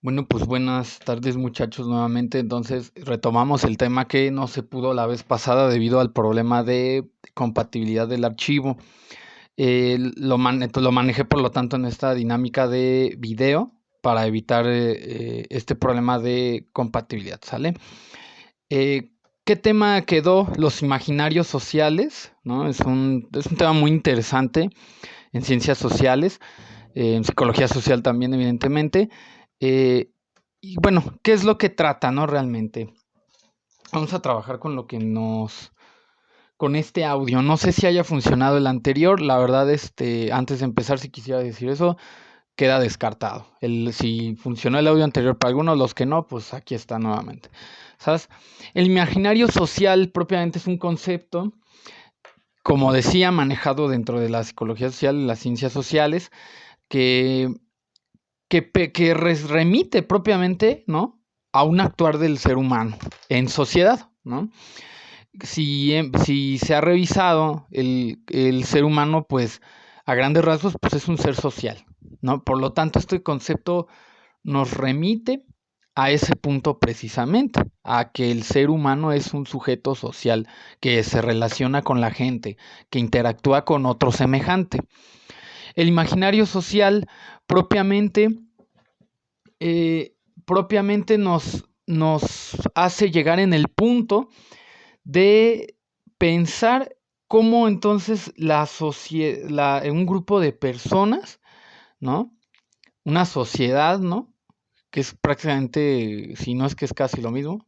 Bueno, pues buenas tardes muchachos nuevamente. Entonces retomamos el tema que no se pudo la vez pasada debido al problema de compatibilidad del archivo. Lo manejé por lo tanto en esta dinámica de video para evitar este problema de compatibilidad, ¿sale? Eh, ¿Qué tema quedó? Los imaginarios sociales, ¿no? Es un tema muy interesante en ciencias sociales, en psicología social también, evidentemente. Eh, y bueno, ¿qué es lo que trata, no? Realmente. Vamos a trabajar con lo que con este audio. No sé si haya funcionado el anterior. La verdad, antes de empezar, si quisiera decir eso, queda descartado. Si funcionó el audio anterior para algunos, los que no, pues aquí está nuevamente. ¿Sabes? El imaginario social propiamente es un concepto, como decía, manejado dentro de la psicología social y las ciencias sociales, que que remite propiamente, ¿no? A un actuar del ser humano en sociedad, ¿no? Si se ha revisado el ser humano, pues a grandes rasgos, pues es un ser social, ¿no? Por lo tanto, este concepto nos remite a ese punto precisamente, a que el ser humano es un sujeto social que se relaciona con la gente, que interactúa con otro semejante. El imaginario social propiamente eh, propiamente nos hace llegar en el punto de pensar cómo entonces un grupo de personas, ¿no? Una sociedad, ¿no? Que es prácticamente, si no es que es casi lo mismo,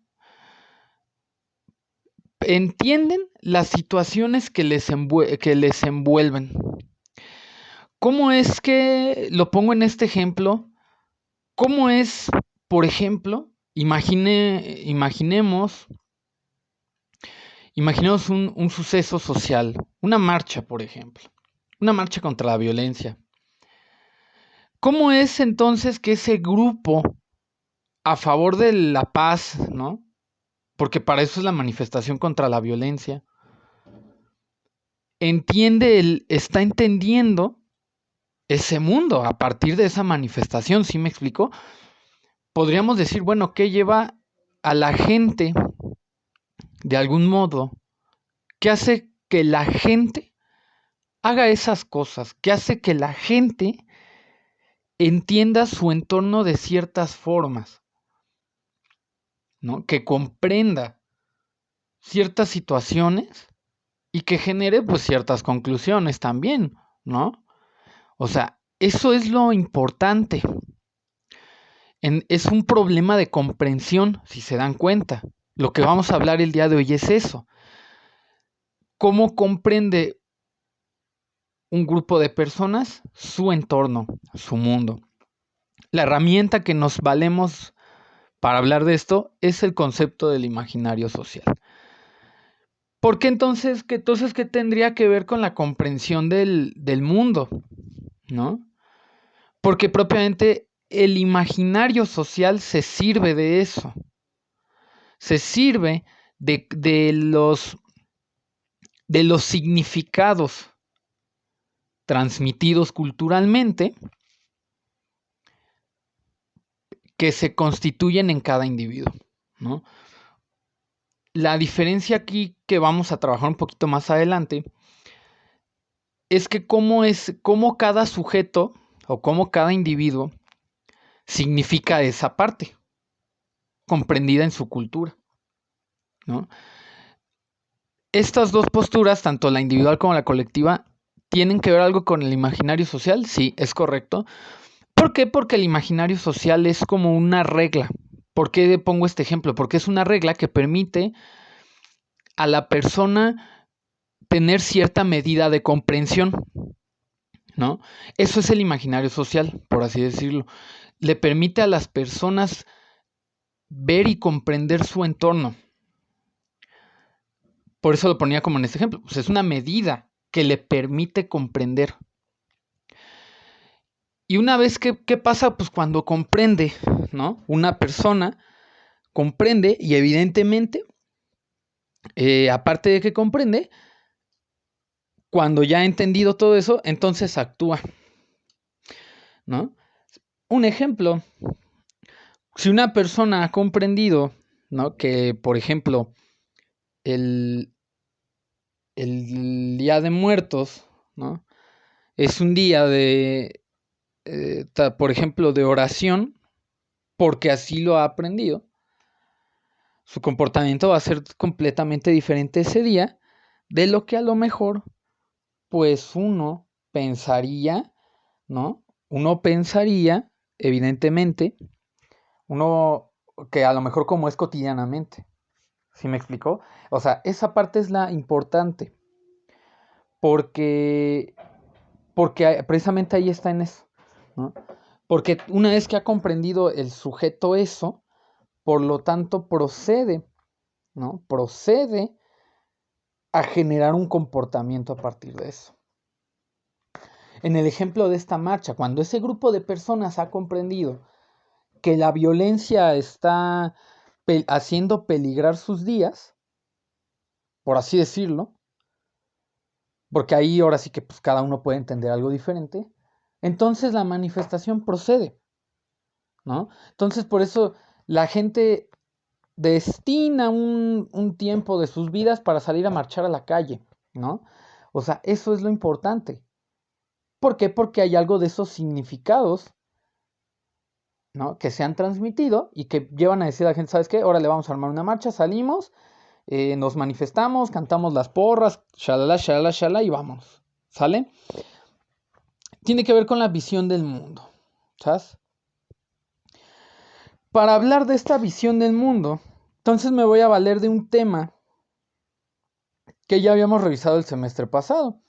entienden las situaciones que les envuelven. ¿Cómo es que, lo pongo en este ejemplo, cómo es, por ejemplo, imaginemos Imaginemos un suceso social, una marcha, por ejemplo, una marcha contra la violencia. ¿Cómo es entonces que ese grupo a favor de la paz, ¿no? Porque para eso es la manifestación contra la violencia, está entendiendo ese mundo a partir de esa manifestación, ¿sí me explico? Podríamos decir, bueno, ¿qué lleva a la gente de algún modo? ¿Qué hace que la gente haga esas cosas? ¿Qué hace que la gente entienda su entorno de ciertas formas, ¿no? Que comprenda ciertas situaciones y que genere pues ciertas conclusiones también, ¿no? O sea, eso es lo importante. Es un problema de comprensión, si se dan cuenta. Lo que vamos a hablar el día de hoy es eso. ¿Cómo comprende un grupo de personas su entorno, su mundo? La herramienta que nos valemos para hablar de esto es el concepto del imaginario social. ¿Por qué entonces, qué tendría que ver con la comprensión del mundo? ¿No? Porque propiamente el imaginario social se sirve de eso. Se sirve de los significados transmitidos culturalmente que se constituyen en cada individuo, ¿no? La diferencia aquí que vamos a trabajar un poquito más adelante es que cómo cada sujeto o cómo cada individuo significa esa parte, comprendida en su cultura, ¿no? Estas dos posturas, tanto la individual como la colectiva, tienen que ver algo con el imaginario social, sí, es correcto. ¿Por qué? Porque el imaginario social es como una regla. ¿Por qué pongo este ejemplo? Porque es una regla que permite a la persona tener cierta medida de comprensión, ¿no? Eso es el imaginario social, por así decirlo. Le permite a las personas ver y comprender su entorno. Por eso lo ponía como en este ejemplo. Pues es una medida que le permite comprender. Y una vez que, ¿qué pasa? Pues cuando comprende, ¿no? Una persona comprende y evidentemente, aparte de que comprende, cuando ya ha entendido todo eso, entonces actúa, ¿no? Un ejemplo, Si una persona ha comprendido, ¿no?, que, por ejemplo, el, el Día de Muertos, ¿no?, es un día de, por ejemplo, de oración, porque así lo ha aprendido, su comportamiento va a ser completamente diferente ese día de lo que a lo mejor, pues uno pensaría, ¿no? Uno pensaría, evidentemente, uno que a lo mejor como es cotidianamente. ¿Sí me explicó? O sea, esa parte es la importante, porque, porque precisamente ahí está en eso, ¿no? Porque una vez que ha comprendido el sujeto eso, por lo tanto procede, ¿no? Procede a generar un comportamiento a partir de eso. En el ejemplo de esta marcha, cuando ese grupo de personas ha comprendido que la violencia está haciendo peligrar sus días, por así decirlo, porque ahí ahora sí que pues, cada uno puede entender algo diferente, entonces la manifestación procede, ¿no? Entonces por eso la gente destina un tiempo de sus vidas para salir a marchar a la calle, ¿no? O sea, eso es lo importante. ¿Por qué? Porque hay algo de esos significados, ¿no?, que se han transmitido y que llevan a decir a la gente, ¿sabes qué? Ahora le vamos a armar una marcha, salimos, nos manifestamos, cantamos las porras, shalala, shalala, shalala y vámonos, ¿sale? Tiene que ver con la visión del mundo, ¿sabes? Para hablar de esta visión del mundo, entonces me voy a valer de un tema que ya habíamos revisado el semestre pasado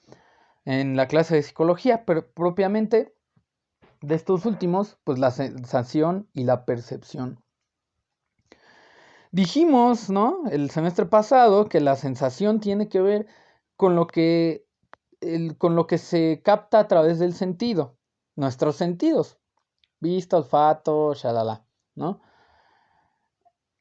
en la clase de psicología, pero propiamente de estos últimos, pues la sensación y la percepción. Dijimos, ¿no?, el semestre pasado que la sensación tiene que ver con con lo que se capta a través del sentido, nuestros sentidos, vista, olfato, shalala, ¿no?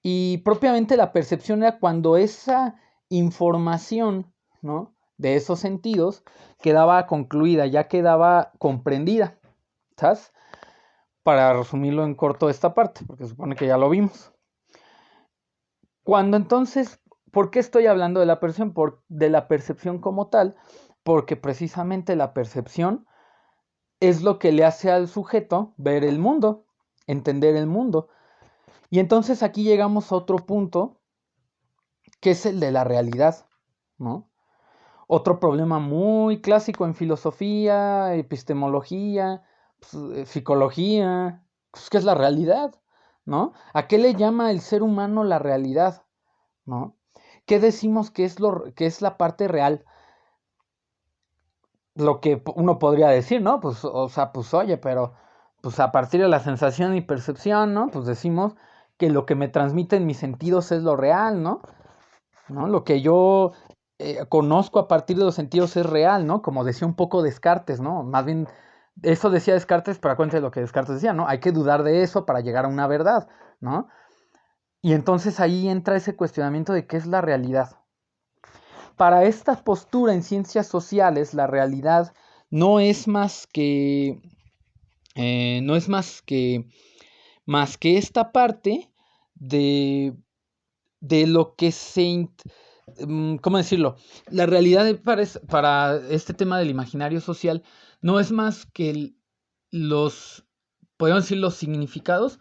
Y propiamente la percepción era cuando esa información, ¿no?, de esos sentidos quedaba concluida, ya quedaba comprendida, ¿sabes? Para resumirlo en corto esta parte, porque se supone que ya lo vimos. Cuando entonces, ¿por qué estoy hablando de la percepción? De la percepción como tal, porque precisamente la percepción es lo que le hace al sujeto ver el mundo, entender el mundo. Y entonces aquí llegamos a otro punto, que es el de la realidad, ¿no? Otro problema muy clásico en filosofía, epistemología, psicología, pues, ¿qué es la realidad? ¿No? ¿A qué le llama el ser humano la realidad? ¿No? ¿Qué decimos que es la parte real? Lo que uno podría decir, ¿no? Pues, o sea, pues oye, pero pues a partir de la sensación y percepción, ¿no? Pues decimos que lo que me transmiten mis sentidos es lo real, ¿no? ¿No? Lo que yo conozco a partir de los sentidos es real, ¿no? Como decía un poco Descartes, ¿no? Más bien, eso decía Descartes, pero acuérdense de lo que Descartes decía, ¿no? Hay que dudar de eso para llegar a una verdad, ¿no? Y entonces ahí entra ese cuestionamiento de qué es la realidad. Para esta postura en ciencias sociales, la realidad no es más que, no es más que esta parte de, de lo que ¿cómo decirlo? La realidad para este tema del imaginario social no es más que podemos decir, los significados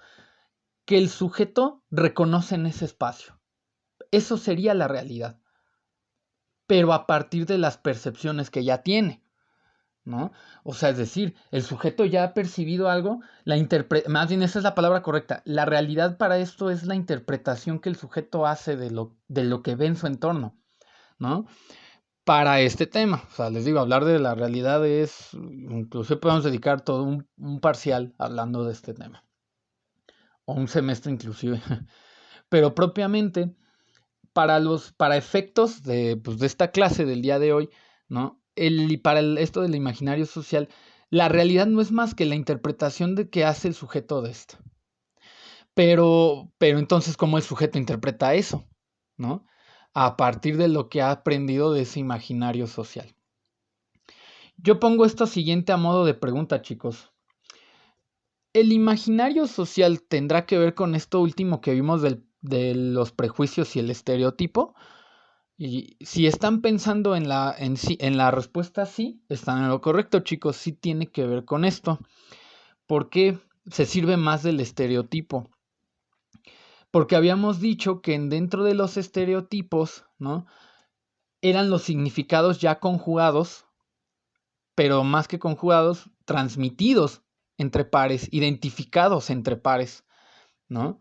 que el sujeto reconoce en ese espacio. Eso sería la realidad, pero a partir de las percepciones que ya tiene, ¿no? O sea, es decir, el sujeto ya ha percibido algo, más bien esa es la palabra correcta. La realidad para esto es la interpretación que el sujeto hace de lo que ve en su entorno, ¿no? Para este tema, o sea, les digo, hablar de la realidad incluso podemos dedicar todo un parcial hablando de este tema, o un semestre inclusive, pero propiamente para efectos pues, de esta clase del día de hoy, ¿no? Esto del imaginario social, la realidad no es más que la interpretación de que hace el sujeto de esto. Pero entonces, ¿cómo el sujeto interpreta eso? ¿No? A partir de lo que ha aprendido de ese imaginario social. Yo pongo esto siguiente a modo de pregunta, chicos. El imaginario social tendrá que ver con esto último que vimos de los prejuicios y el estereotipo. Y si están pensando en la respuesta sí, están en lo correcto, chicos. Sí tiene que ver con esto. ¿Por qué se sirve más del estereotipo? Porque habíamos dicho que dentro de los estereotipos, ¿no? Eran los significados ya conjugados, pero más que conjugados, transmitidos entre pares, identificados entre pares, ¿no?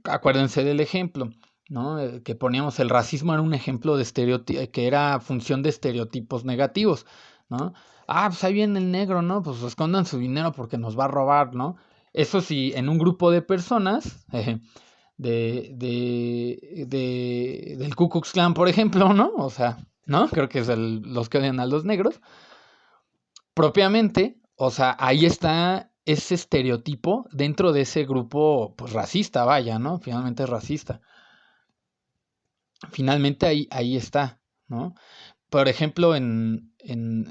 Acuérdense del ejemplo, ¿no? Que poníamos el racismo era un ejemplo de que era función de estereotipos negativos, ¿no? Ah, pues ahí viene el negro, ¿no? Pues escondan su dinero porque nos va a robar, ¿no? Eso sí, en un grupo de personas, del Ku Klux Klan, por ejemplo, ¿no? O sea, ¿no? Creo que es los que odian a los negros. Propiamente, o sea, ahí está ese estereotipo dentro de ese grupo, pues racista, vaya, ¿no? Finalmente es racista. Finalmente ahí está, ¿no? Por ejemplo, en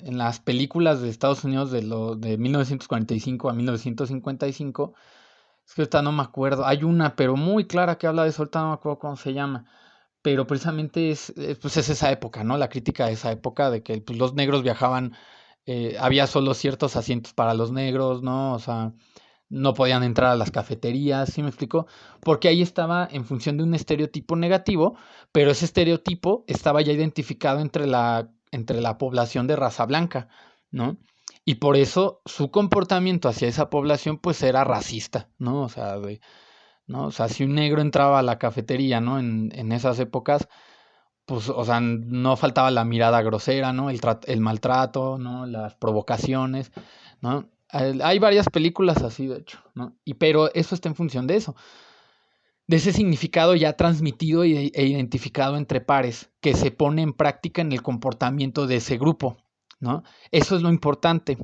las películas de Estados Unidos de 1945 a 1955, es que ahorita no me acuerdo, hay una, pero muy clara que habla de eso, ahorita no me acuerdo cómo se llama, pero precisamente pues es esa época, ¿no? La crítica de esa época de que pues, los negros viajaban, había solo ciertos asientos para los negros, ¿no? O sea, no podían entrar a las cafeterías, ¿sí me explico? Porque ahí estaba en función de un estereotipo negativo, pero ese estereotipo estaba ya identificado entre la población de raza blanca, ¿no? Y por eso su comportamiento hacia esa población pues era racista, ¿no? O sea, ¿no? O sea, si un negro entraba a la cafetería, ¿no? En esas épocas, pues, o sea, no faltaba la mirada grosera, ¿no? El maltrato, ¿no? Las provocaciones, ¿no? Hay varias películas así, de hecho, ¿no? Pero eso está en función de ese significado ya transmitido e identificado entre pares, que se pone en práctica en el comportamiento de ese grupo, ¿no? Eso es lo importante.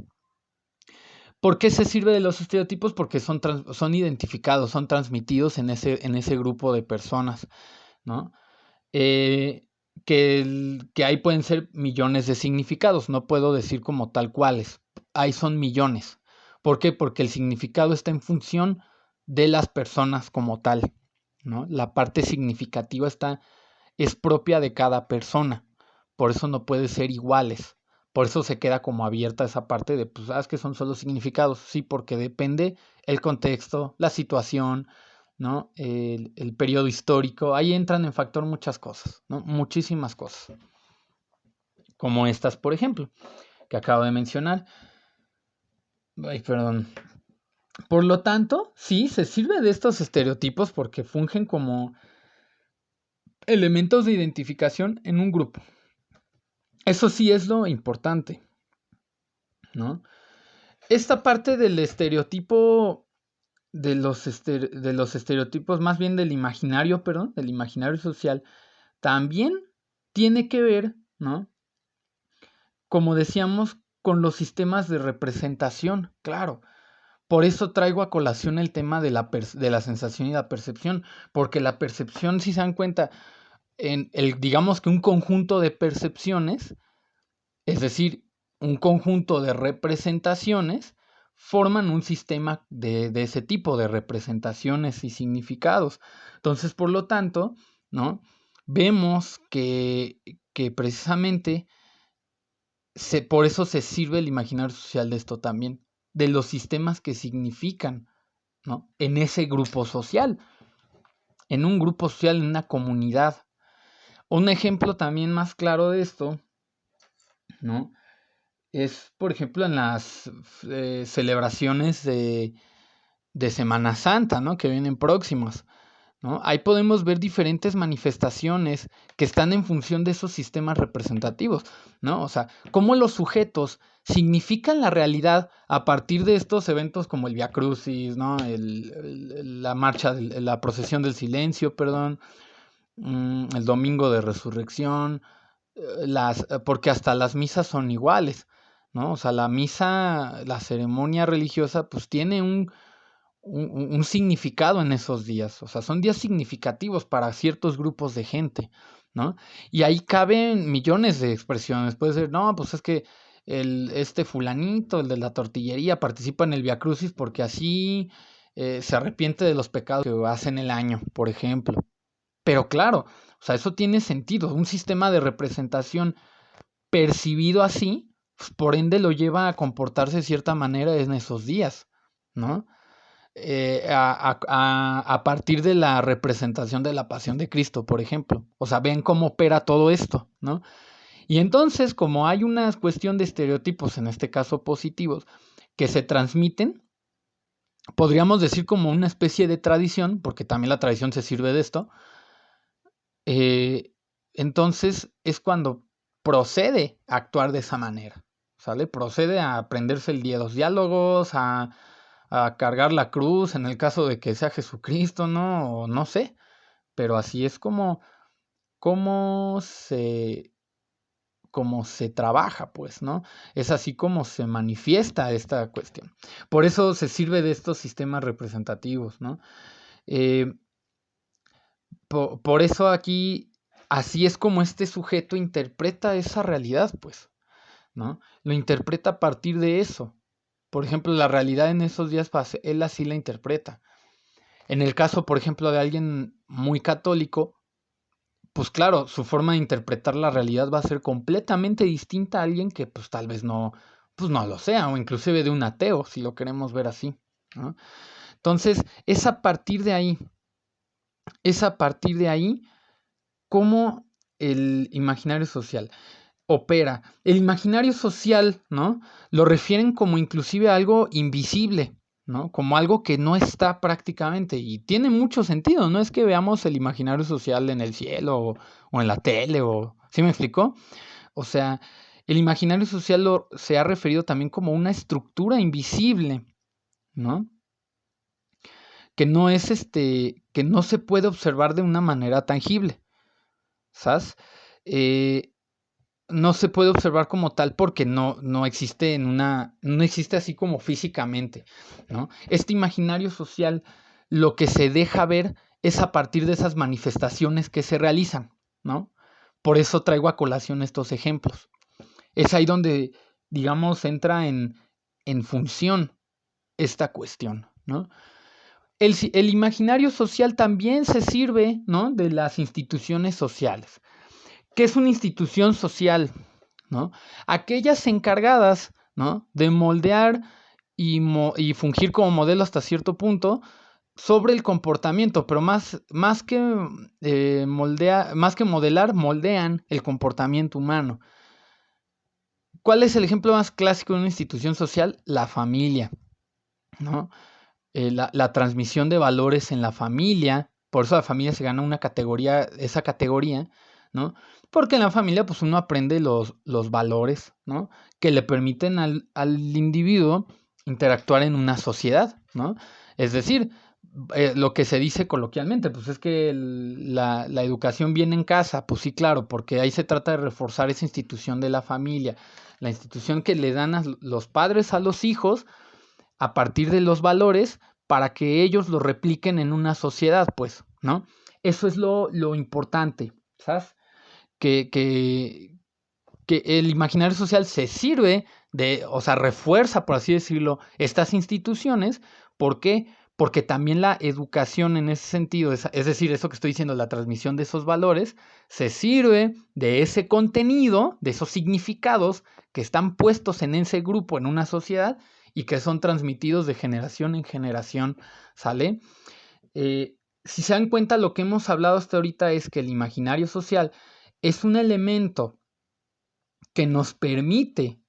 ¿Por qué se sirve de los estereotipos? Porque son identificados, son transmitidos en ese grupo de personas, ¿no? Eh, que ahí pueden ser millones de significados, no puedo decir como tal cuáles, ahí son millones. ¿Por qué? Porque el significado está en función de las personas como tal, ¿no? La parte significativa es propia de cada persona, por eso no puede ser iguales. Por eso se queda como abierta esa parte de, pues, sabes que son solo significados. Sí, porque depende el contexto, la situación, ¿no? El periodo histórico. Ahí entran en factor muchas cosas, ¿no? Muchísimas cosas. Como estas, por ejemplo, que acabo de mencionar. Ay, perdón. Por lo tanto, sí, se sirve de estos estereotipos porque fungen como elementos de identificación en un grupo. Eso sí es lo importante, ¿no? Esta parte del estereotipo, de los estereotipos, más bien del imaginario, perdón, del imaginario social, también tiene que ver, ¿no? Como decíamos, con los sistemas de representación, claro. Por eso traigo a colación el tema de la sensación y la percepción, porque la percepción, si se dan cuenta, digamos que un conjunto de percepciones, es decir, un conjunto de representaciones, forman un sistema de ese tipo de representaciones y significados. Entonces, por lo tanto, ¿no? Vemos que precisamente por eso se sirve el imaginario social de esto también, de los sistemas que significan, ¿no? En ese grupo social, en un grupo social, en una comunidad. Un ejemplo también más claro de esto, ¿no? Es, por ejemplo, en las celebraciones de Semana Santa, ¿no? Que vienen próximas, ¿no? Ahí podemos ver diferentes manifestaciones que están en función de esos sistemas representativos, ¿no? O sea, cómo los sujetos significan la realidad a partir de estos eventos como el Vía Crucis, ¿no? La marcha, la procesión del silencio, perdón, el Domingo de Resurrección, porque hasta las misas son iguales, ¿no? O sea, la misa, la ceremonia religiosa, pues tiene un significado en esos días, o sea, son días significativos para ciertos grupos de gente, ¿no? Y ahí caben millones de expresiones, puede ser, no, pues es que este fulanito, el de la tortillería, participa en el Via Crucis porque así se arrepiente de los pecados que hace en el año, por ejemplo. Pero claro, o sea, eso tiene sentido. Un sistema de representación percibido así, pues, por ende lo lleva a comportarse de cierta manera en esos días, ¿no? A partir de la representación de la pasión de Cristo, por ejemplo. O sea, ven cómo opera todo esto, ¿no? Y entonces, como hay una cuestión de estereotipos, en este caso positivos, que se transmiten, podríamos decir como una especie de tradición, porque también la tradición se sirve de esto, eh, entonces es cuando procede a actuar de esa manera, ¿sale? Procede a aprenderse el día de los diálogos, a cargar la cruz, en el caso de que sea Jesucristo, ¿no? O no sé, pero así es como se trabaja, pues, ¿no? Es así como se manifiesta esta cuestión. Por eso se sirve de estos sistemas representativos, ¿no? Eh, por eso aquí, así es como este sujeto interpreta esa realidad, pues, ¿no? Lo interpreta a partir de eso. Por ejemplo, la realidad en esos días, pues, él así la interpreta. En el caso, por ejemplo, de alguien muy católico, pues claro, su forma de interpretar la realidad va a ser completamente distinta a alguien que pues tal vez no, pues no lo sea, o inclusive de un ateo, si lo queremos ver así, ¿no? Entonces, es a partir de ahí cómo el imaginario social opera. El imaginario social, ¿no? Lo refieren como inclusive a algo invisible, ¿no? Como algo que no está prácticamente. Y tiene mucho sentido, no es que veamos el imaginario social en el cielo o en la tele, o ¿sí me explicó? O sea, el imaginario social se ha referido también como una estructura invisible, ¿no? Que no es que no se puede observar de una manera tangible, ¿sabes? Eh, no se puede observar como tal porque no existe no existe así como físicamente, ¿no? Este imaginario social, lo que se deja ver es a partir de esas manifestaciones que se realizan, ¿no? Por eso traigo a colación estos ejemplos. Es ahí donde, digamos, entra en función esta cuestión, ¿no? El imaginario social también se sirve, ¿no? De las instituciones sociales. ¿Qué es una institución social? ¿No? Aquellas encargadas, ¿no? De moldear y fungir como modelo hasta cierto punto sobre el comportamiento, pero más que más que modelar, moldean el comportamiento humano. ¿Cuál es el ejemplo más clásico de una institución social? La familia, ¿no? La transmisión de valores en la familia, por eso la familia se gana esa categoría, ¿no? Porque en la familia pues uno aprende los valores, ¿no? Que le permiten al individuo interactuar en una sociedad, ¿no? Es decir, lo que se dice coloquialmente, pues es que la educación viene en casa, pues sí, claro, porque ahí se trata de reforzar esa institución de la familia, la institución que le dan a los padres a los hijos a partir de los valores para que ellos lo repliquen en una sociedad, pues, ¿no? Eso es lo importante, ¿sabes? Que, que, que el imaginario social se sirve o sea, refuerza, por así decirlo, estas instituciones. ¿Por qué? Porque también la educación en ese sentido, es decir, eso que estoy diciendo, la transmisión de esos valores, se sirve de ese contenido, de esos significados que están puestos en ese grupo, en una sociedad, y que son transmitidos de generación en generación, ¿sale? Si se dan cuenta, lo que hemos hablado hasta ahorita es que el imaginario social es un elemento que nos permite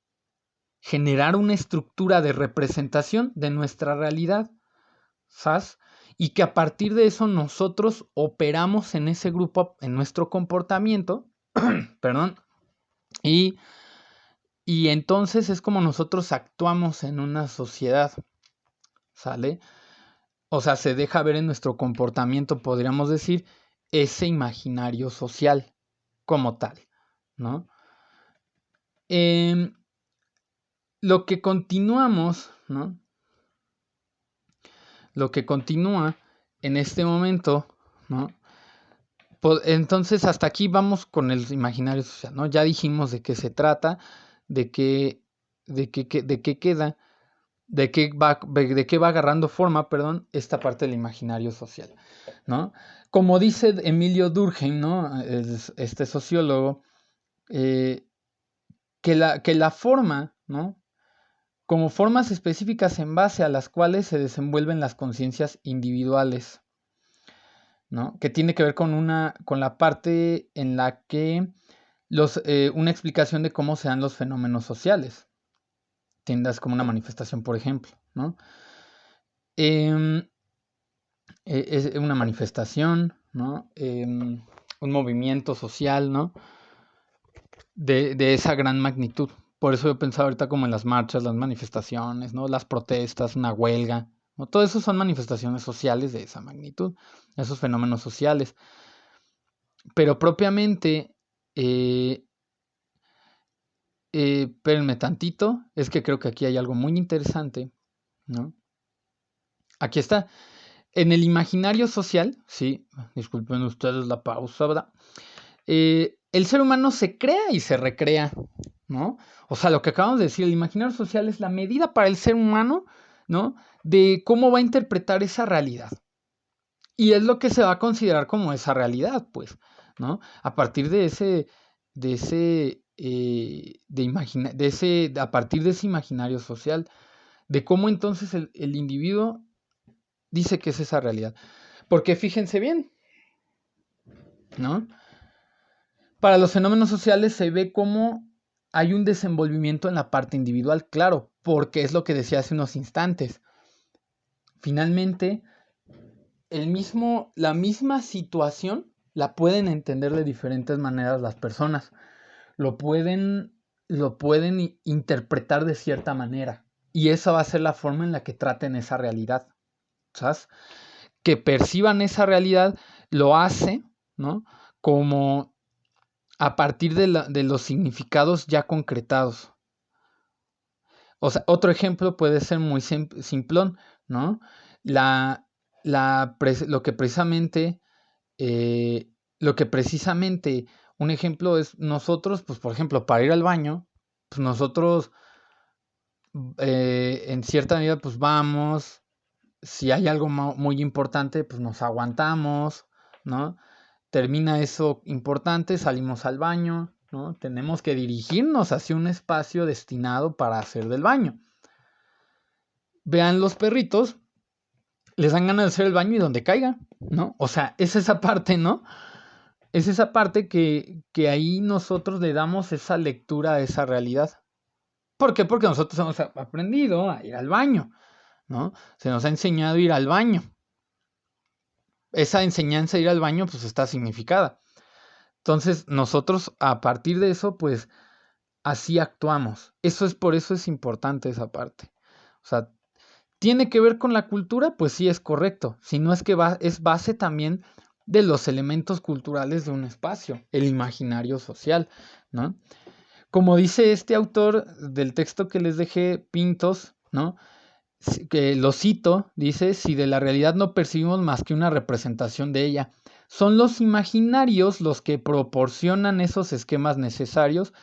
generar una estructura de representación de nuestra realidad, ¿sabes? Y que a partir de eso nosotros operamos en ese grupo, en nuestro comportamiento, perdón, y, y entonces es como nosotros actuamos en una sociedad, ¿sale? O sea, se deja ver en nuestro comportamiento, podríamos decir, ese imaginario social como tal, ¿no? Em, lo que continuamos, ¿no? Lo que continúa en este momento, ¿no? Entonces, hasta aquí vamos con el imaginario social, ¿no? Ya dijimos de qué se trata, de que queda, de qué va agarrando forma, perdón, esta parte del imaginario social, ¿no? Como dice Emilio Durkheim, ¿no? Este sociólogo, que la forma, ¿no? Como formas específicas en base a las cuales se desenvuelven las conciencias individuales, ¿no? Que tiene que ver con la parte en la que una explicación de cómo se dan los fenómenos sociales, tiendas como una manifestación, por ejemplo, ¿no? Em, es una manifestación, ¿no? Un movimiento social, ¿no? De esa gran magnitud. Por eso yo pensaba ahorita como en las marchas, las manifestaciones, ¿no? Las protestas, una huelga, ¿no? Todo eso son manifestaciones sociales de esa magnitud, esos fenómenos sociales. Pero propiamente, espérenme tantito, es que creo que aquí hay algo muy interesante, ¿no? Aquí está. En el imaginario social, sí, disculpen ustedes la pausa, ¿verdad? El ser humano se crea y se recrea, ¿no? O sea, lo que acabamos de decir, el imaginario social es la medida para el ser humano, ¿no? De cómo va a interpretar esa realidad. Y es lo que se va a considerar como esa realidad, pues, ¿no? A partir de a partir de ese imaginario social, de cómo entonces el individuo dice que es esa realidad. Porque fíjense bien, ¿no? Para los fenómenos sociales se ve como hay un desenvolvimiento en la parte individual, claro, porque es lo que decía hace unos instantes. Finalmente, la misma situación la pueden entender de diferentes maneras las personas. Lo pueden, lo pueden interpretar de cierta manera. Y esa va a ser la forma en la que traten esa realidad. ¿Sabes? Que perciban esa realidad lo hace, ¿no? Como a partir de los significados ya concretados. O sea, otro ejemplo puede ser muy simplón, ¿no? La, lo que precisamente, eh, lo que precisamente, un ejemplo es nosotros, pues por ejemplo, para ir al baño, pues nosotros en cierta medida, pues vamos, si hay algo muy importante, pues nos aguantamos, ¿no? Termina eso importante, salimos al baño, ¿no? Tenemos que dirigirnos hacia un espacio destinado para hacer del baño. Vean los perritos, les dan ganas de hacer el baño y donde caiga, ¿no? O sea, es esa parte, ¿no? Es esa parte que ahí nosotros le damos esa lectura a esa realidad. ¿Por qué? Porque nosotros hemos aprendido a ir al baño, ¿no? Se nos ha enseñado a ir al baño. Esa enseñanza de ir al baño, pues está significada. Entonces, nosotros a partir de eso, pues así actuamos. Por eso es importante esa parte. O sea, ¿tiene que ver con la cultura? Pues sí, es correcto. Si no es que es base también de los elementos culturales de un espacio, el imaginario social, ¿no? Como dice este autor del texto que les dejé, Pintos, ¿no? Que lo cito, dice, si de la realidad no percibimos más que una representación de ella, son los imaginarios los que proporcionan esos esquemas necesarios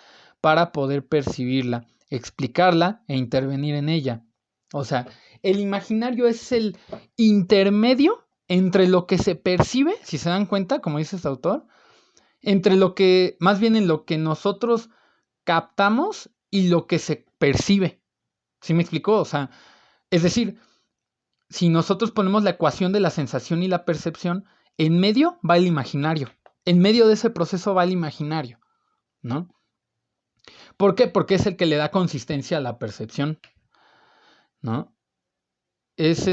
para poder percibirla, explicarla e intervenir en ella. O sea, el imaginario es el intermedio entre lo que se percibe, si se dan cuenta, como dice este autor, entre lo que, más bien en lo que nosotros captamos y lo que se percibe. ¿Sí me explicó? O sea, es decir, si nosotros ponemos la ecuación de la sensación y la percepción, en medio va el imaginario. En medio de ese proceso va el imaginario, ¿no? ¿Por qué? Porque es el que le da consistencia a la percepción, ¿no? Es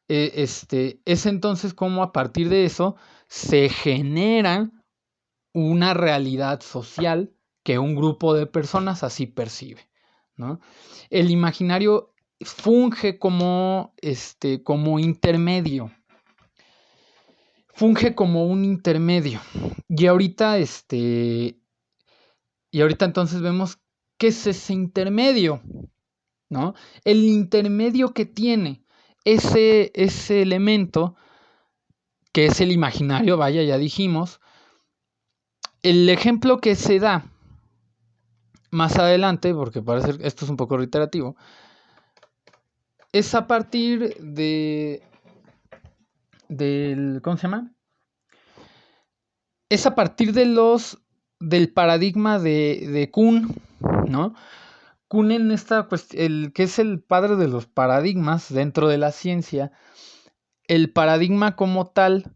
es entonces como a partir de eso se genera una realidad social que un grupo de personas así percibe, ¿no? El imaginario funge como intermedio. Funge como un intermedio. Y ahorita, entonces vemos qué es ese intermedio, ¿no? El intermedio que tiene ese elemento, que es el imaginario, vaya, ya dijimos. El ejemplo que se da más adelante, porque parece esto es un poco reiterativo, es a partir ¿cómo se llama? Es a partir del paradigma de Kuhn, ¿no? Kuhn en esta cuestión, el que es el padre de los paradigmas dentro de la ciencia, el paradigma como tal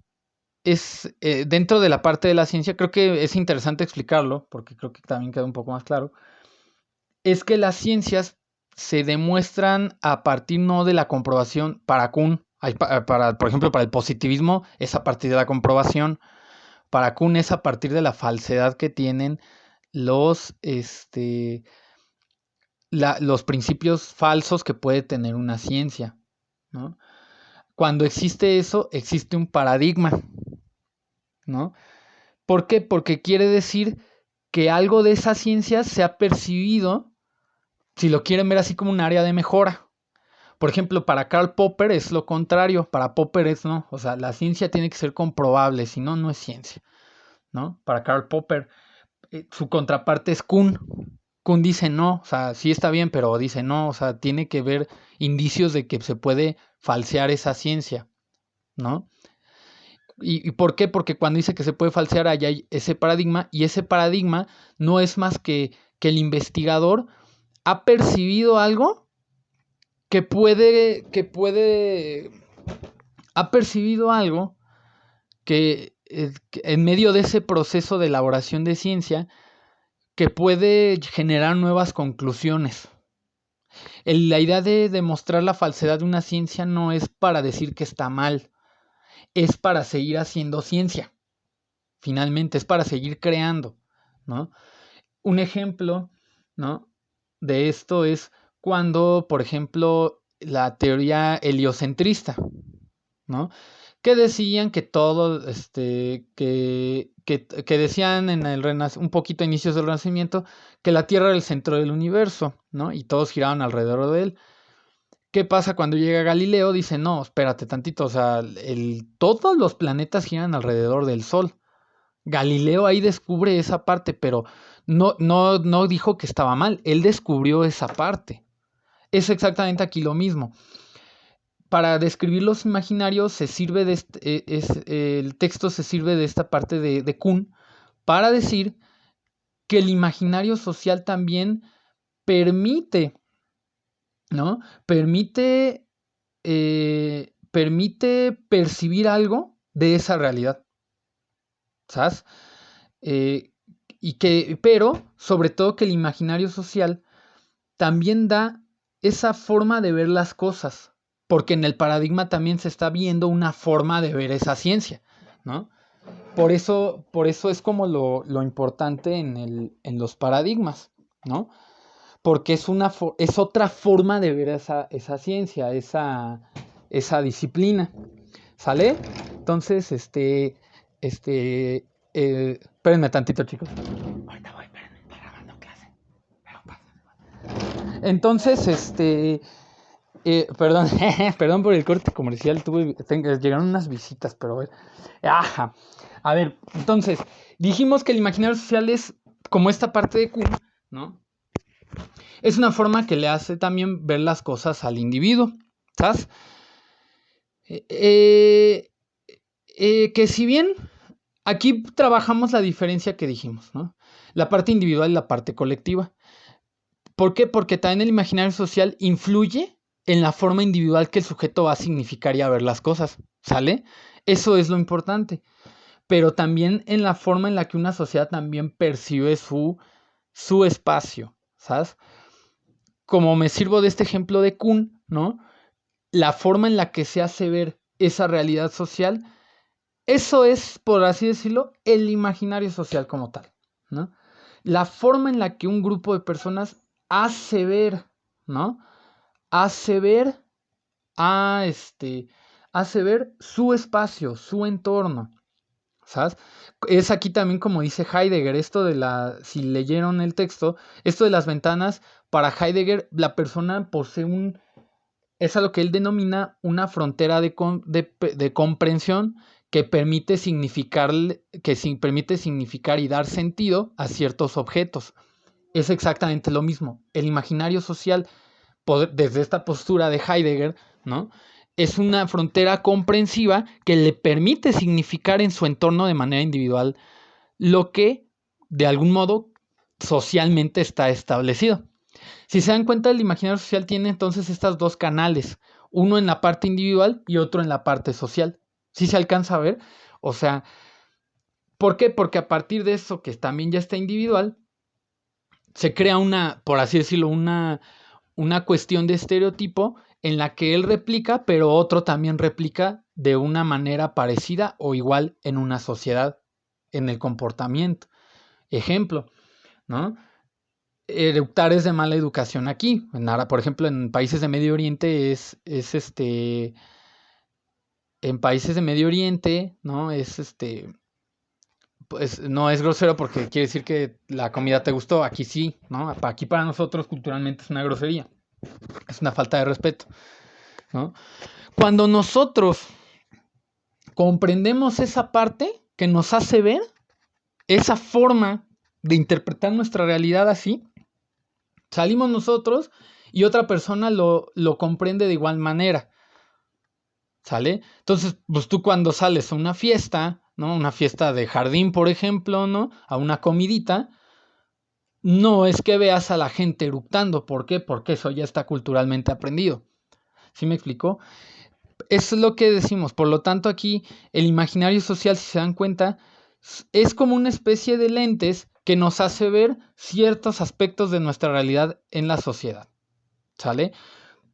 es, dentro de la parte de la ciencia, creo que es interesante explicarlo, porque creo que también queda un poco más claro, es que las ciencias se demuestran a partir no de la comprobación para Kuhn, por ejemplo, para el positivismo es a partir de la comprobación, para Kuhn es a partir de la falsedad que tienen los, los principios falsos que puede tener una ciencia, ¿no? Cuando existe eso, existe un paradigma, ¿no? ¿Por qué? Porque quiere decir que algo de esa ciencia se ha percibido, si lo quieren ver así como un área de mejora. Por ejemplo, para Karl Popper es lo contrario, para Popper es no, o sea, la ciencia tiene que ser comprobable, si no, no es ciencia, ¿no? Para Karl Popper, su contraparte es Kuhn. Kuhn dice no, o sea, sí está bien, pero dice no, o sea, tiene que ver indicios de que se puede falsear esa ciencia, ¿no? ¿Y por qué? Porque cuando dice que se puede falsear, allá hay ese paradigma, y ese paradigma no es más que el investigador ha percibido algo ha percibido algo que en medio de ese proceso de elaboración de ciencia, que puede generar nuevas conclusiones. La idea de demostrar la falsedad de una ciencia no es para decir que está mal, es para seguir haciendo ciencia. Finalmente, es para seguir creando, ¿no? Un ejemplo, ¿no? De esto es cuando, por ejemplo, la teoría heliocentrista, ¿no? Que decían que todo, que decían en el un poquito a inicios del Renacimiento, que la Tierra era el centro del universo, ¿no? Y todos giraban alrededor de él. ¿Qué pasa cuando llega Galileo? Dice, no, espérate tantito, o sea, todos los planetas giran alrededor del Sol. Galileo ahí descubre esa parte, pero no dijo que estaba mal, él descubrió esa parte. Es exactamente aquí lo mismo. Para describir los imaginarios se sirve de el texto se sirve de esta parte de Kuhn para decir que el imaginario social también permite, ¿no? Permite percibir algo de esa realidad, ¿sabes? Eh, pero sobre todo que el imaginario social también da esa forma de ver las cosas, porque en el paradigma también se está viendo una forma de ver esa ciencia, ¿no? Por eso es como lo importante en los paradigmas, ¿no? Porque es otra forma de ver esa ciencia, esa disciplina, ¿sale? Entonces, espérenme tantito, chicos. Ahorita voy, espérenme, estoy grabando clase. Pero pasa. Entonces, perdón, perdón por el corte comercial, llegaron unas visitas, pero bueno. Ajá. A ver, entonces, dijimos que el imaginario social es como esta parte de Kuhn, ¿no? Es una forma que le hace también ver las cosas al individuo, ¿sabes? Que si bien aquí trabajamos la diferencia que dijimos, ¿no? La parte individual y la parte colectiva. ¿Por qué? Porque también el imaginario social influye en la forma individual que el sujeto va a significar y a ver las cosas, ¿sale? Eso es lo importante. Pero también en la forma en la que una sociedad también percibe su espacio, ¿sabes? Como me sirvo de este ejemplo de Kuhn, ¿no? La forma en la que se hace ver esa realidad social, eso es, por así decirlo, el imaginario social como tal, ¿no? La forma en la que un grupo de personas hace ver, ¿no? Hace ver a hace ver su espacio, su entorno, ¿sabes? Es aquí también como dice Heidegger, esto de si leyeron el texto, esto de las ventanas, para Heidegger la persona posee es a lo que él denomina una frontera de comprensión que permite permite significar y dar sentido a ciertos objetos, es exactamente lo mismo. El imaginario social, desde esta postura de Heidegger, ¿no? Es una frontera comprensiva que le permite significar en su entorno de manera individual lo que, de algún modo, socialmente está establecido. Si se dan cuenta, el imaginario social tiene entonces estos dos canales, uno en la parte individual y otro en la parte social. ¿Sí se alcanza a ver? O sea, ¿por qué? Porque a partir de eso, que también ya está individual, se crea una, por así decirlo, una cuestión de estereotipo en la que él replica, pero otro también replica de una manera parecida o igual en una sociedad, en el comportamiento. Ejemplo, ¿no? Eructar es de mala educación aquí. Por ejemplo, en países de Medio Oriente en países de Medio Oriente, ¿no? Pues no es grosero porque quiere decir que la comida te gustó. Aquí sí, ¿no? Aquí para nosotros culturalmente es una grosería. Es una falta de respeto, ¿no? Cuando nosotros comprendemos esa parte que nos hace ver esa forma de interpretar nuestra realidad así, salimos nosotros y otra persona lo comprende de igual manera, ¿sale? Entonces, pues tú cuando sales a una fiesta, ¿no? Una fiesta de jardín, por ejemplo, ¿no? A una comidita, no es que veas a la gente eructando. ¿Por qué? Porque eso ya está culturalmente aprendido. ¿Sí me explicó? Eso es lo que decimos. Por lo tanto, aquí el imaginario social, si se dan cuenta, es como una especie de lentes que nos hace ver ciertos aspectos de nuestra realidad en la sociedad. ¿Sale?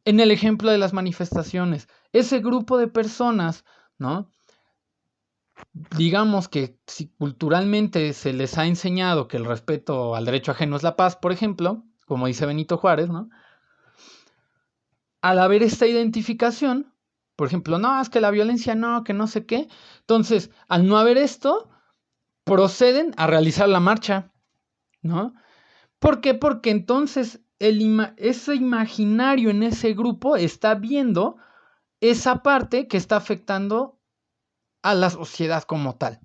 En el ejemplo de las manifestaciones, ese grupo de personas, ¿no? Digamos que si culturalmente se les ha enseñado que el respeto al derecho ajeno es la paz, por ejemplo, como dice Benito Juárez, ¿no? Al haber esta identificación, por ejemplo, no, es que la violencia no, que no sé qué. Entonces, al no haber esto, proceden a realizar la marcha, ¿no? ¿Por qué? Porque entonces ese imaginario en ese grupo está viendo esa parte que está afectando a la sociedad como tal.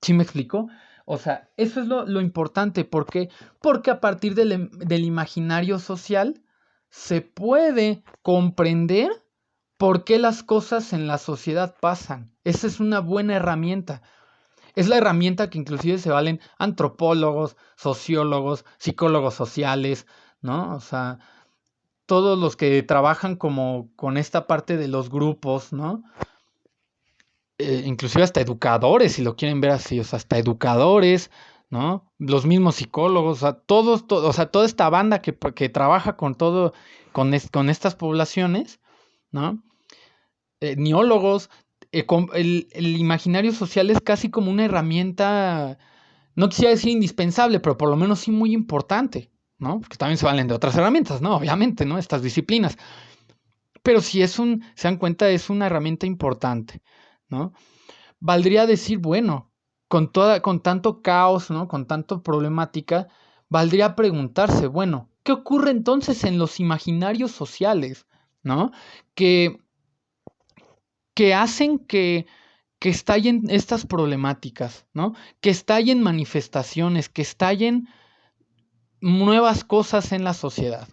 ¿Sí me explico? O sea, eso es lo importante. ¿Por qué? Porque a partir del imaginario social se puede comprender por qué las cosas en la sociedad pasan. Esa es una buena herramienta. Es la herramienta que inclusive se valen antropólogos, sociólogos, psicólogos sociales, ¿no? O sea, todos los que trabajan como con esta parte de los grupos, ¿no? Inclusive hasta educadores, si lo quieren ver así, o sea, hasta educadores, ¿no? Los mismos psicólogos, o sea, o sea, toda esta banda que trabaja con todo, con estas poblaciones, ¿no? Etniólogos, el imaginario social es casi como una herramienta, no quisiera decir indispensable, pero por lo menos sí muy importante, ¿no? Porque también se valen de otras herramientas, ¿no? Obviamente, ¿no? Estas disciplinas. Pero si se dan cuenta, es una herramienta importante, ¿no? Valdría decir, bueno, con tanto caos, ¿no? Con tanto problemática, valdría preguntarse, bueno, ¿qué ocurre entonces en los imaginarios sociales, ¿no? Que, que hacen que estallen estas problemáticas, ¿no? Que estallen manifestaciones, que estallen nuevas cosas en la sociedad,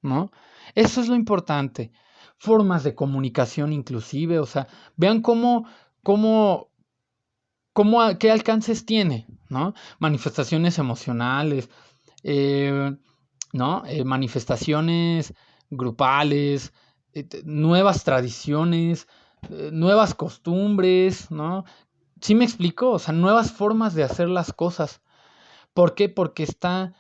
¿no? Eso es lo importante. Formas de comunicación inclusive, o sea, vean cómo qué alcances tiene, ¿no? Manifestaciones emocionales, eh, ¿no? Manifestaciones grupales, nuevas tradiciones, nuevas costumbres, ¿no? ¿Sí me explico? O sea, nuevas formas de hacer las cosas. ¿Por qué? Porque está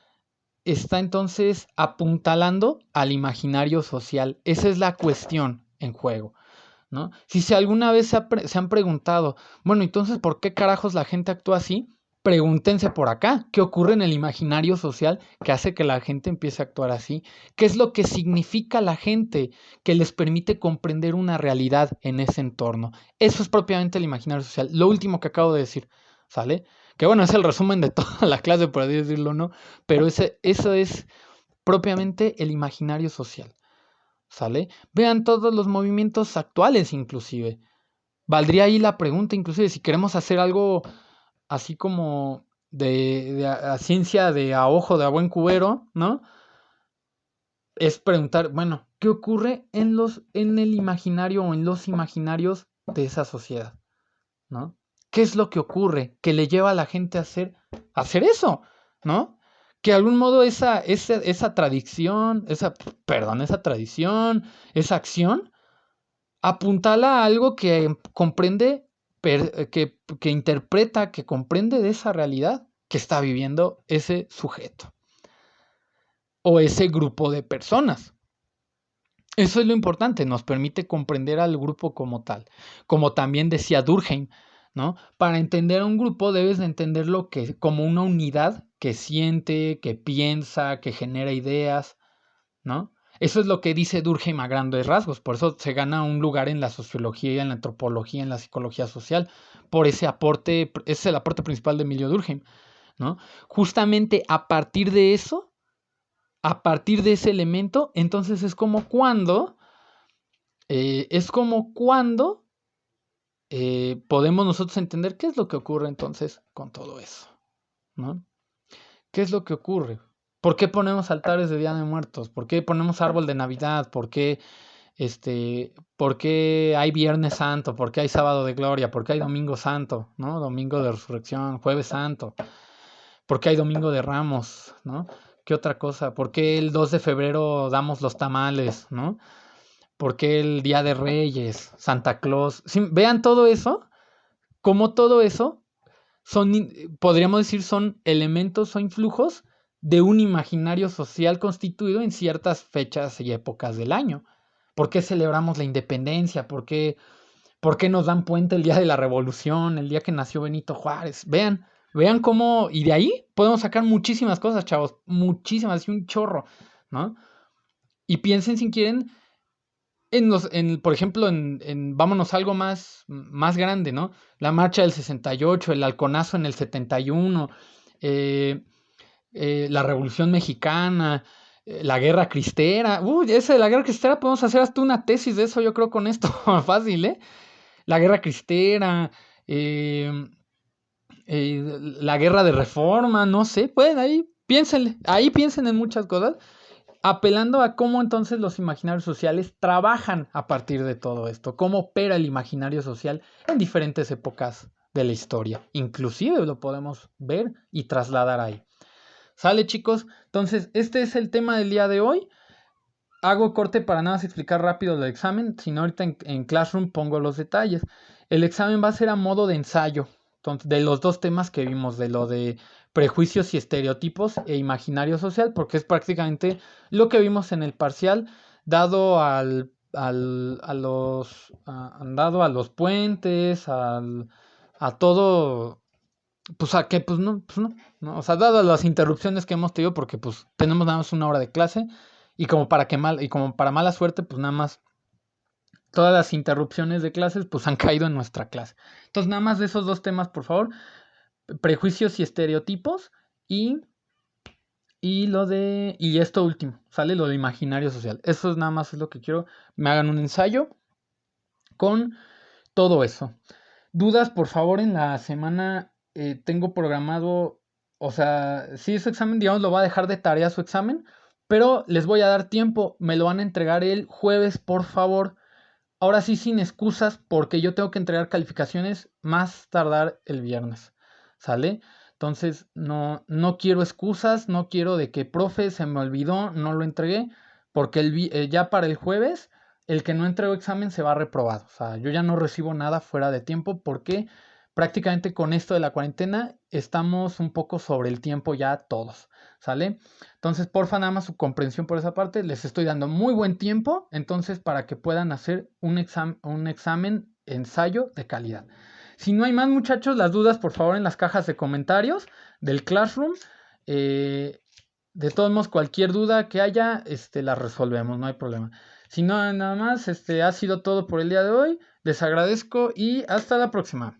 entonces apuntalando al imaginario social. Esa es la cuestión en juego, ¿no? Si alguna vez se han preguntado, bueno, entonces, ¿por qué carajos la gente actúa así? Pregúntense por acá, ¿qué ocurre en el imaginario social que hace que la gente empiece a actuar así? ¿Qué es lo que significa la gente que les permite comprender una realidad en ese entorno? Eso es propiamente el imaginario social. Lo último que acabo de decir, ¿sale? Que bueno, es el resumen de toda la clase, por así decirlo, ¿no? Pero eso es propiamente el imaginario social. ¿Sale? Vean todos los movimientos actuales inclusive. Valdría ahí la pregunta inclusive si queremos hacer algo así como a ciencia de a ojo de a buen cubero, ¿no? Es preguntar, bueno, ¿qué ocurre en el imaginario o en los imaginarios de esa sociedad? ¿No? ¿Qué es lo que ocurre que le lleva a la gente a hacer eso? ¿No? Que de algún modo esa tradición, esa acción, apuntala a algo que comprende, que interpreta, que comprende de esa realidad que está viviendo ese sujeto o ese grupo de personas. Eso es lo importante, nos permite comprender al grupo como tal. Como también decía Durkheim, ¿no? Para entender a un grupo debes de entenderlo como una unidad que siente, que piensa, que genera ideas, ¿no? Eso es lo que dice Durkheim a grandes rasgos, por eso se gana un lugar en la sociología, en la antropología, en la psicología social, por ese aporte, es el aporte principal de Emilio Durkheim, ¿no? Justamente a partir de eso, a partir de ese elemento, entonces es como cuando podemos nosotros entender qué es lo que ocurre entonces con todo eso, ¿no? ¿Qué es lo que ocurre? ¿Por qué ponemos altares de Día de Muertos? ¿Por qué ponemos árbol de Navidad? ¿Por qué hay Viernes Santo? ¿Por qué hay Sábado de Gloria? ¿Por qué hay Domingo Santo? ¿No? Domingo de Resurrección, Jueves Santo. ¿Por qué hay Domingo de Ramos? ¿No? ¿Qué otra cosa? ¿Por qué el 2 de febrero damos los tamales? ¿No? ¿Por qué el Día de Reyes? Santa Claus. ¿Sí? Vean todo eso, como todo eso podríamos decir, son elementos o influjos de un imaginario social constituido en ciertas fechas y épocas del año. ¿Por qué celebramos la independencia? ¿Por qué nos dan puente el día de la Revolución, el día que nació Benito Juárez? Vean cómo, y de ahí podemos sacar muchísimas cosas, chavos, muchísimas, y un chorro, ¿no? Y piensen si quieren por ejemplo, vámonos a algo más grande, ¿no? La marcha del 68, el halconazo en el 71, eh, la Revolución Mexicana, la Guerra Cristera. Uy, esa de la Guerra Cristera podemos hacer hasta una tesis de eso, yo creo, con esto. Fácil, ¿eh? La Guerra Cristera, eh, la Guerra de Reforma, no sé, pueden ahí piensen en muchas cosas apelando a cómo entonces los imaginarios sociales trabajan a partir de todo esto, cómo opera el imaginario social en diferentes épocas de la historia. Inclusive lo podemos ver y trasladar ahí. ¿Sale, chicos? Entonces, este es el tema del día de hoy. Hago corte para nada más explicar rápido el examen, si no ahorita en Classroom pongo los detalles. El examen va a ser a modo de ensayo, entonces, de los dos temas que vimos, de lo de prejuicios y estereotipos e imaginario social, porque es prácticamente lo que vimos en el parcial, dado dado a los puentes, a todo, pues a que, no, o sea, dado las interrupciones que hemos tenido, porque pues tenemos nada más una hora de clase, y como para mala suerte, pues nada más todas las interrupciones de clases pues han caído en nuestra clase. Entonces, nada más de esos dos temas, por favor, prejuicios y estereotipos y y esto último, ¿sale? Lo de imaginario social. Eso es nada más es lo que quiero, me hagan un ensayo con todo eso. Dudas, por favor, en la semana tengo programado, o sea, si su examen, digamos, lo va a dejar de tarea su examen, pero les voy a dar tiempo, me lo van a entregar el jueves, por favor. Ahora sí, sin excusas, porque yo tengo que entregar calificaciones más tardar el viernes, ¿sale? Entonces, no quiero excusas, no quiero de que, profe, se me olvidó, no lo entregué, porque ya para el jueves el que no entregó examen se va reprobado. O sea, yo ya no recibo nada fuera de tiempo porque prácticamente con esto de la cuarentena estamos un poco sobre el tiempo ya todos, ¿sale? Entonces, porfa, nada más su comprensión por esa parte. Les estoy dando muy buen tiempo, entonces, para que puedan hacer un examen ensayo de calidad. Si no hay más, muchachos, las dudas, por favor, en las cajas de comentarios del Classroom. De todos modos, cualquier duda que haya, la resolvemos, no hay problema. Si no, nada más, ha sido todo por el día de hoy. Les agradezco y hasta la próxima.